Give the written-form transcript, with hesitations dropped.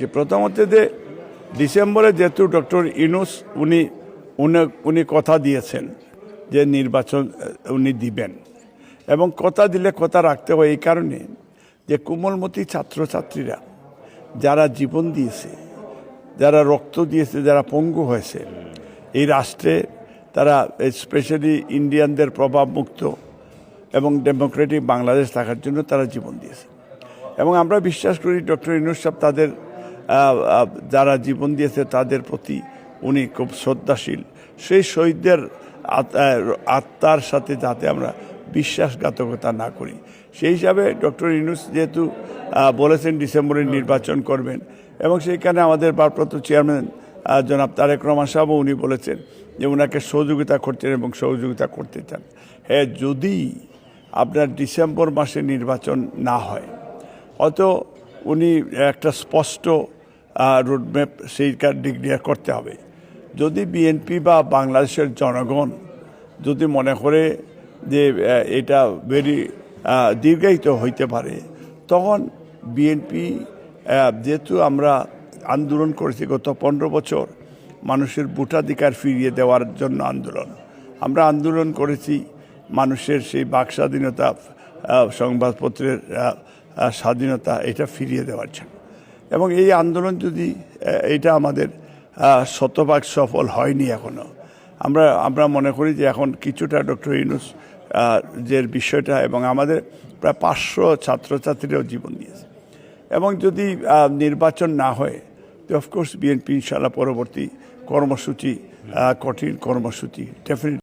কি প্রথমত যে ডিসেম্বরে যেহেতু ডক্টর ইউনূস উনি কথা দিয়েছেন যে নির্বাচন উনি দিবেন, এবং কথা দিলে কথা রাখতে হয় এই কারণে যে কোমলমতি ছাত্রছাত্রীরা যারা জীবন দিয়েছে, যারা রক্ত দিয়েছে, যারা পঙ্গু হয়েছে এই রাষ্ট্রে, তারা স্পেশালি ইন্ডিয়ানদের প্রভাবমুক্ত এবং ডেমোক্রেটিক বাংলাদেশ থাকার জন্য তারা জীবন দিয়েছে। এবং আমরা বিশ্বাস করি ডক্টর ইউনূস সাহেব তাদের যারা জীবন দিয়েছে তাদের প্রতি উনি খুব শ্রদ্ধাশীল। সেই শহীদদের আত্মার সাথে যাতে আমরা বিশ্বাসঘাতকতা না করি, সেই হিসাবে ডক্টর ইউনূস যেহেতু বলেছেন ডিসেম্বরে নির্বাচন করবেন, এবং সেইখানে আমাদের ভারপ্রাপ্ত চেয়ারম্যান জনাব তারেক রহমান সাহেবও উনি বলেছেন যে ওনাকে সহযোগিতা করছেন এবং সহযোগিতা করতে চান। হ্যাঁ, যদি আপনার ডিসেম্বর মাসে নির্বাচন না হয়, হয়তো উনি একটা স্পষ্ট রোডম্যাপ সেইকার ডিক্লেয়ার করতে হবে। যদি বিএনপি বা বাংলাদেশের জনগণ যদি মনে করে যে এটা ভেরি দীর্ঘায়িত হইতে পারে, তখন বিএনপি যেহেতু আমরা আন্দোলন করেছি গত 15 বছর মানুষের ভোটাধিকার ফিরিয়ে দেওয়ার জন্য আমরা আন্দোলন করেছি মানুষের সেই বাক স্বাধীনতা, সংবাদপত্রের স্বাধীনতা এটা ফিরিয়ে দেওয়ার জন্য। এবং এই আন্দোলন যদি এটা আমাদের শতভাগ সফল হয়নি এখনও, আমরা মনে করি যে এখন কিছুটা ডক্টর ইউনূস যে বিষয়টা, এবং আমাদের প্রায় 500 ছাত্রছাত্রীরাও জীবন দিয়েছে। এবং যদি নির্বাচন না হয় তো অফকোর্স বিএনপি ইনশাআল্লাহ পরবর্তী কর্মসূচি, কঠিন কর্মসূচি ডেফিনেটলি